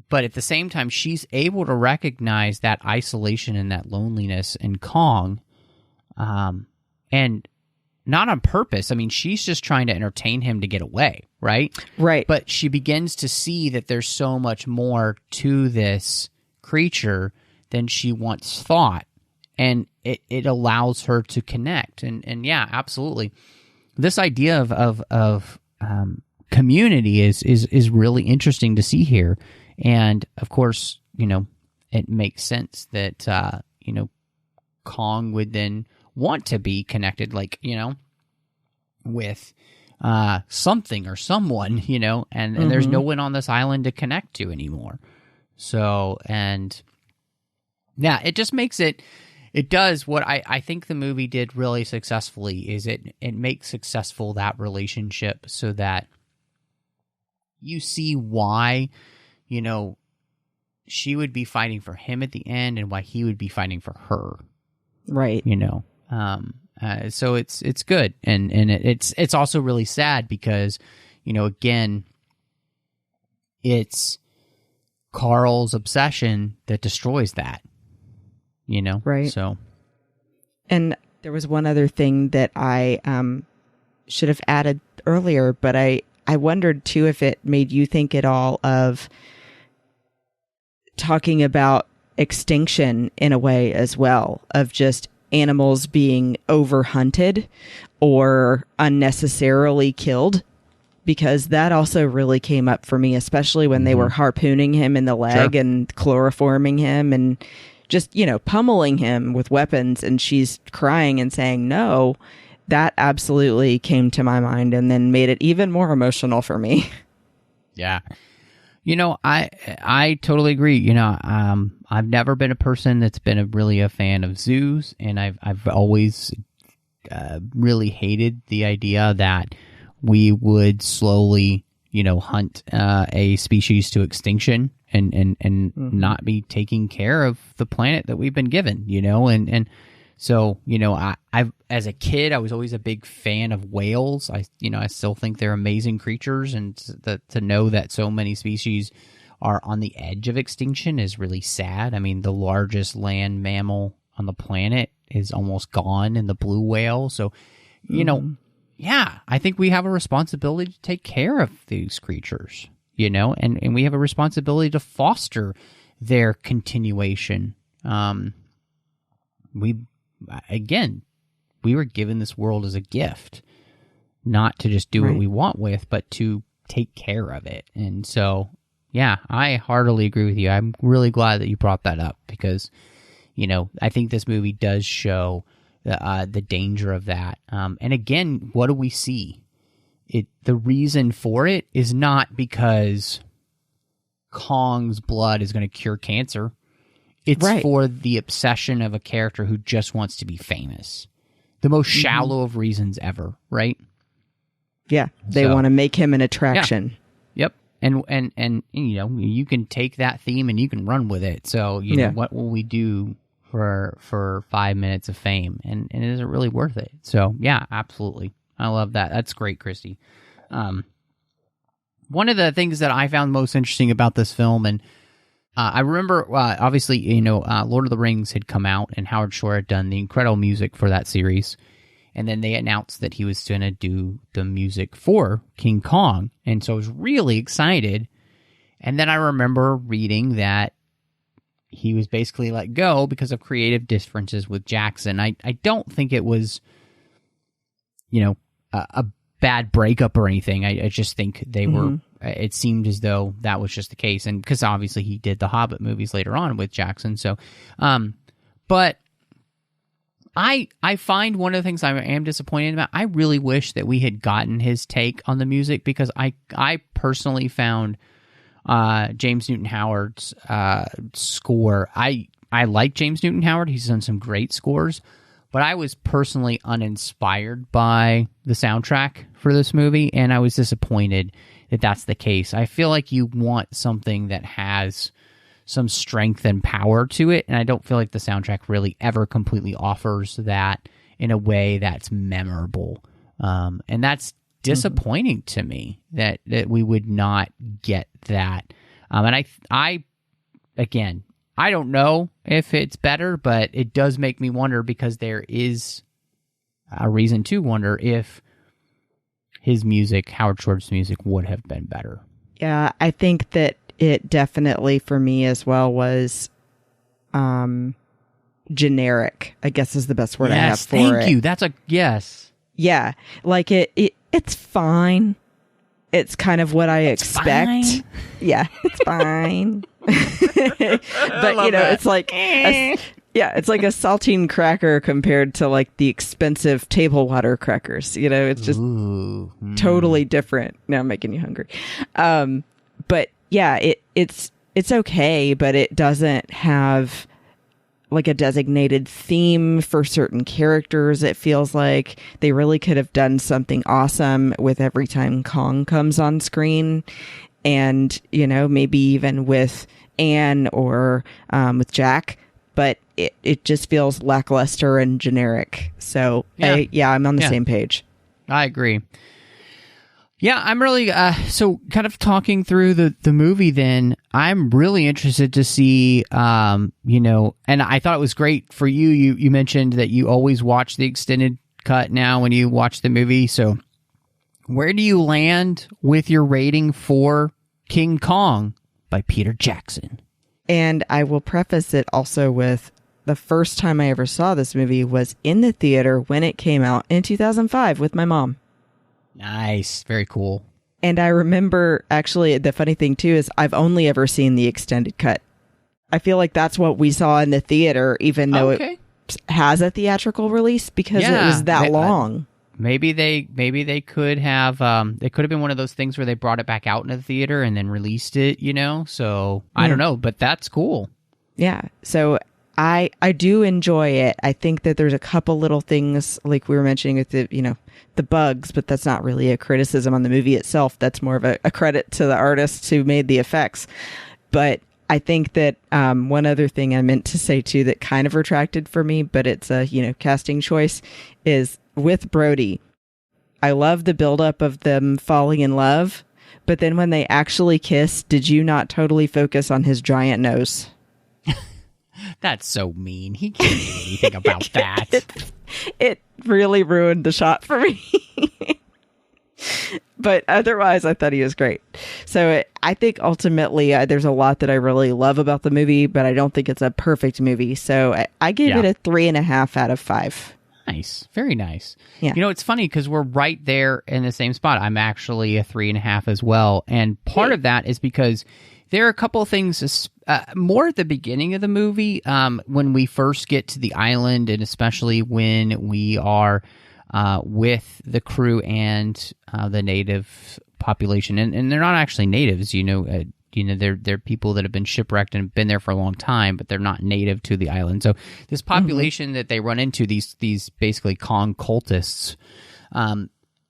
but at the same time, she's able to recognize that isolation and that loneliness in Kong, and not on purpose. I mean, she's just trying to entertain him to get away, right? Right. But she begins to see that there's so much more to this creature than she once thought, and it allows her to connect. And yeah, absolutely. This idea of community is really interesting to see here. And of course, it makes sense that, Kong would then want to be connected, with something or someone, and there's no one on this island to connect to anymore. So, and yeah, it just makes it does what I think the movie did really successfully, is it makes successful that relationship so that you see why, she would be fighting for him at the end and why he would be fighting for her. Right. So it's good. And it's also really sad because, again, it's Carl's obsession that destroys that, Right. So. And there was one other thing that I should have added earlier, but I wondered too if it made you think at all of talking about extinction in a way as well, of just animals being overhunted or unnecessarily killed, because that also really came up for me, especially when they were harpooning him in the leg and chloroforming him and just, pummeling him with weapons, and she's crying and saying no. That absolutely came to my mind and then made it even more emotional for me. Yeah. I totally agree. I've never been a person that's been really a fan of zoos, and I've always really hated the idea that we would slowly, hunt a species to extinction and not be taking care of the planet that we've been given, and so, I've as a kid, I was always a big fan of whales. I still think they're amazing creatures, and to know that so many species are on the edge of extinction is really sad. I mean, the largest land mammal on the planet is almost gone in the blue whale. So, yeah, I think we have a responsibility to take care of these creatures, and we have a responsibility to foster their continuation. We were given this world as a gift, not to just do what we want with, but to take care of it. And so, yeah, I heartily agree with you. I'm really glad that you brought that up because, I think this movie does show the danger of that. And again, what do we see? The reason for it is not because Kong's blood is going to cure cancer. It's for the obsession of a character who just wants to be famous. The most shallow of reasons ever, right? Yeah, they want to make him an attraction. Yeah. Yep. And you can take that theme and you can run with it. So, what will we do for 5 minutes of fame, and it isn't really worth it. So yeah, absolutely, I love that. That's great, Christy. One of the things that I found most interesting about this film, and I remember, obviously, Lord of the Rings had come out, and Howard Shore had done the incredible music for that series. And then they announced that he was going to do the music for King Kong. And so I was really excited. And then I remember reading that he was basically let go because of creative differences with Jackson. I don't think it was, a bad breakup or anything. I just think they were, it seemed as though that was just the case. And because obviously he did the Hobbit movies later on with Jackson. So, but I find one of the things I am disappointed about, I really wish that we had gotten his take on the music, because I personally found James Newton Howard's score. I like James Newton Howard. He's done some great scores, but I was personally uninspired by the soundtrack for this movie, and I was disappointed that that's the case. I feel like you want something that has some strength and power to it, and I don't feel like the soundtrack really ever completely offers that in a way that's memorable. And that's disappointing to me that we would not get that. And I again, I don't know if it's better, but it does make me wonder, because there is a reason to wonder if his music, Howard Shore's music, would have been better. Yeah, I think that it definitely, for me as well, was generic, I guess is the best word I have for it. Thank you. That's a yes. Yeah, like it's fine. It's kind of what I expect. Fine. Yeah, it's fine. But it's like it's like a saltine cracker compared to like the expensive table water crackers. It's just totally different. Now I'm making you hungry. But yeah, it's okay, but it doesn't have like a designated theme for certain characters. It feels like they really could have done something awesome with every time Kong comes on screen, and maybe even with Anne or with Jack, but it just feels lackluster and generic. So I'm on the same page. I agree. Yeah, I'm really, so kind of talking through the movie then, I'm really interested to see, and I thought it was great for you. You mentioned that you always watch the extended cut now when you watch the movie. So where do you land with your rating for King Kong by Peter Jackson? And I will preface it also with the first time I ever saw this movie was in the theater when it came out in 2005 with my mom. Nice. Very cool. And I remember, actually, the funny thing, too, is I've only ever seen the extended cut. I feel like that's what we saw in the theater, even though it has a theatrical release, because it was that long. Maybe they could have, it could have been one of those things where they brought it back out into the theater and then released it, So I don't know, but that's cool. Yeah. So I do enjoy it. I think that there's a couple little things, like we were mentioning with the bugs, but that's not really a criticism on the movie itself. That's more of a credit to the artists who made the effects. But I think that one other thing I meant to say too that kind of retracted for me, but it's a casting choice, is with Brody. I love the buildup of them falling in love, but then when they actually kiss, did you not totally focus on his giant nose? That's so mean. He can't do anything about that. It really ruined the shot for me. But otherwise, I thought he was great. So I think ultimately there's a lot that I really love about the movie, but I don't think it's a perfect movie. So I gave it a 3.5 out of 5. Nice. Very nice. Yeah. It's funny because we're right there in the same spot. I'm actually a 3.5 as well. And part of that is because there are a couple of things more at the beginning of the movie when we first get to the island, and especially when we are with the crew and the native population. And they're not actually natives, they're people that have been shipwrecked and been there for a long time, but they're not native to the island. So this population that they run into, these basically Kong cultists,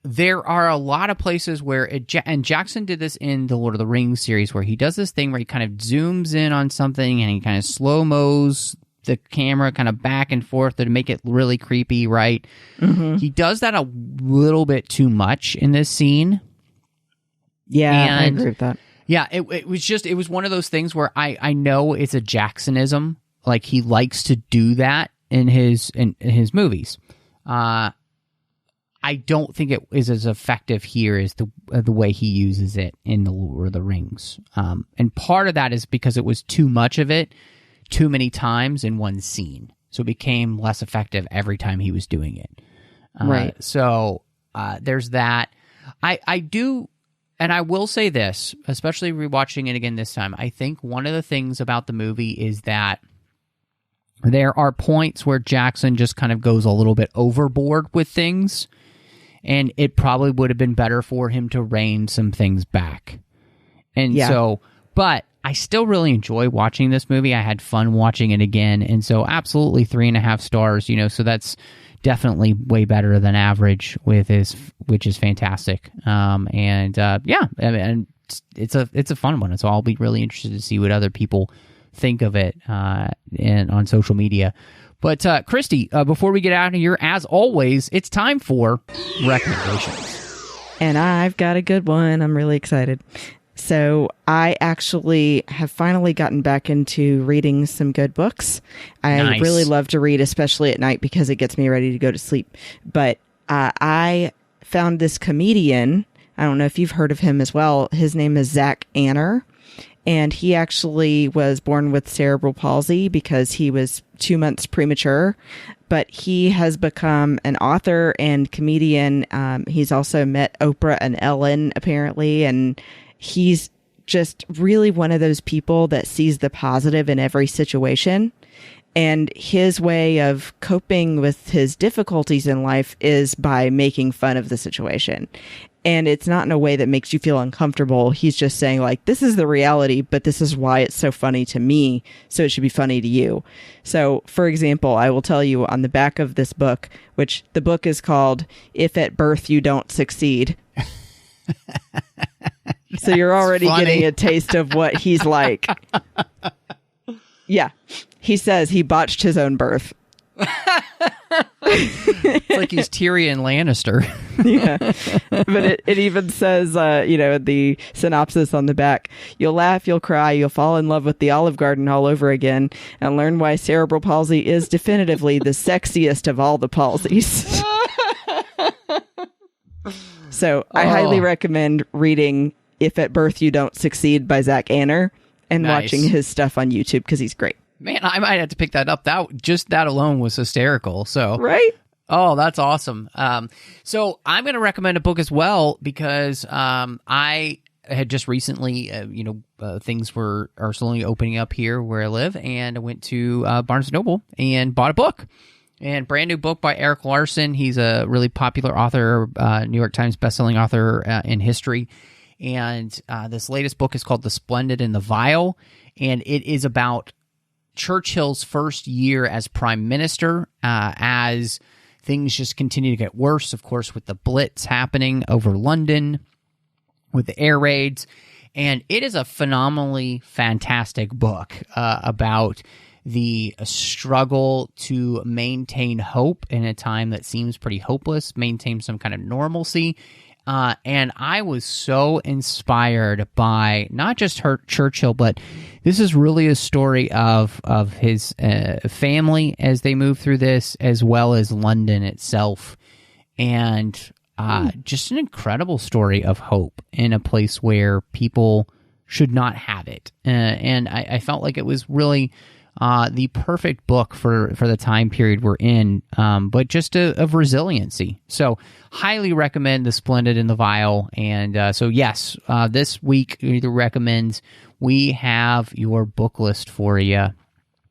there are a lot of places where and Jackson did this in the Lord of the Rings series, where he does this thing where he kind of zooms in on something and he kind of slow-mos the camera kind of back and forth to make it really creepy, right? Mm-hmm. He does that a little bit too much in this scene. Yeah, I agree with that. Yeah, it was one of those things where I know it's a Jacksonism. Like, he likes to do that in his movies. I don't think it is as effective here as the way he uses it in The Lord of the Rings. And part of that is because it was too much of it too many times in one scene. So it became less effective every time he was doing it. Right. So there's that. I do, and I will say this, especially rewatching it again this time, I think one of the things about the movie is that there are points where Jackson just kind of goes a little bit overboard with things. And it probably would have been better for him to rein some things back. And so, but I still really enjoy watching this movie. I had fun watching it again. And so absolutely 3.5 stars, so that's definitely way better than average which is fantastic. And it's a fun one. So I'll be really interested to see what other people think of it on social media. But, Christy, before we get out of here, as always, it's time for recommendations. And I've got a good one. I'm really excited. So I actually have finally gotten back into reading some good books. I really love to read, especially at night, because it gets me ready to go to sleep. But I found this comedian. I don't know if you've heard of him as well. His name is Zach Anner. And he actually was born with cerebral palsy because he was 2 months premature. But he has become an author and comedian. He's also met Oprah and Ellen, apparently. And he's just really one of those people that sees the positive in every situation. And his way of coping with his difficulties in life is by making fun of the situation. And it's not in a way that makes you feel uncomfortable. He's just saying, like, this is the reality, but this is why it's so funny to me, so it should be funny to you. So, for example, I will tell you on the back of this book, which the book is called If at Birth You Don't Succeed. So you're already getting a taste of what he's like. Yeah. He says he botched his own birth. It's like he's Tyrion Lannister. Yeah. But it even says, the synopsis on the back, you'll laugh, you'll cry, you'll fall in love with the Olive Garden all over again, and learn why cerebral palsy is definitively the sexiest of all the palsies. So I highly recommend reading If at Birth You Don't Succeed by Zach Anner and watching his stuff on YouTube because he's great. Man, I might have to pick that up. That alone was hysterical. So right? Oh, that's awesome. So I'm going to recommend a book as well because I had just recently, things are slowly opening up here where I live, and I went to Barnes & Noble and bought a book. And brand new book by Eric Larson. He's a really popular author, New York Times bestselling author in history. And this latest book is called The Splendid and the Vile, and it is about Churchill's first year as prime minister, as things just continue to get worse, of course, with the Blitz happening over London, with the air raids. And it is a phenomenally fantastic book about the struggle to maintain hope in a time that seems pretty hopeless, maintain some kind of normalcy. And I was so inspired by not just Churchill, but this is really a story of his family as they move through this, as well as London itself. And just an incredible story of hope in a place where people should not have it. And I felt like it was really the perfect book for the time period we're in, but just of resiliency. So highly recommend The Splendid and the Vile. And so yes, this week either recommends we have your book list for you.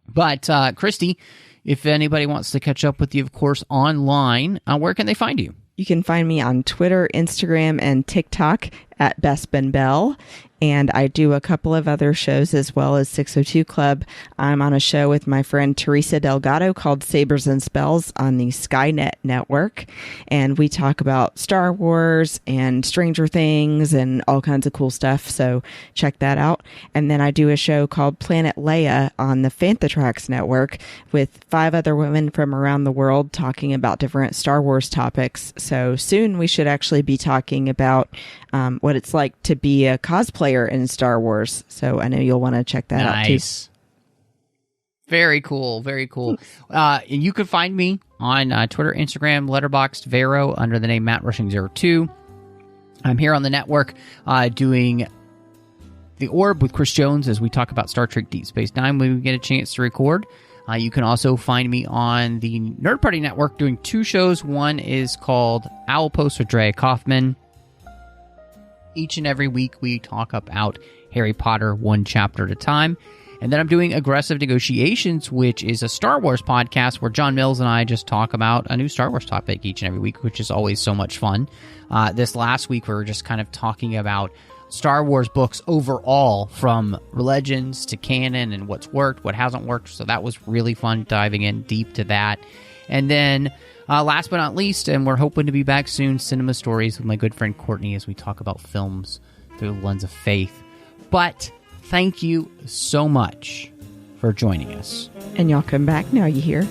But Christy, if anybody wants to catch up with you, of course, online, where can they find you? You can find me on Twitter, Instagram, and TikTok at Bespin Bell. And I do a couple of other shows as well as 602 Club. I'm on a show with my friend Teresa Delgado called Sabers and Spells on the Skynet network. And we talk about Star Wars and Stranger Things and all kinds of cool stuff. So check that out. And then I do a show called Planet Leia on the Fantatrax network with 5 other women from around the world talking about different Star Wars topics. So soon we should actually be talking about what it's like to be a cosplayer in Star Wars. So I know you'll want to check that out too. Very cool. Very cool. And you can find me on Twitter, Instagram, Letterboxd, Vero under the name MattRushing02. I'm here on the network doing The Orb with Chris Jones as we talk about Star Trek Deep Space Nine when we get a chance to record. You can also find me on the Nerd Party Network doing 2 shows. One is called Owl Post with Drea Kaufman. Each and every week, we talk about Harry Potter 1 chapter at a time. And then I'm doing Aggressive Negotiations, which is a Star Wars podcast where John Mills and I just talk about a new Star Wars topic each and every week, which is always so much fun. This last week, we were just kind of talking about Star Wars books overall, from Legends to canon and what's worked, what hasn't worked. So that was really fun, diving in deep to that. And then last but not least, and we're hoping to be back soon, Cinema Stories with my good friend Courtney as we talk about films through the lens of faith. But thank you so much for joining us. And y'all come back now, you hear?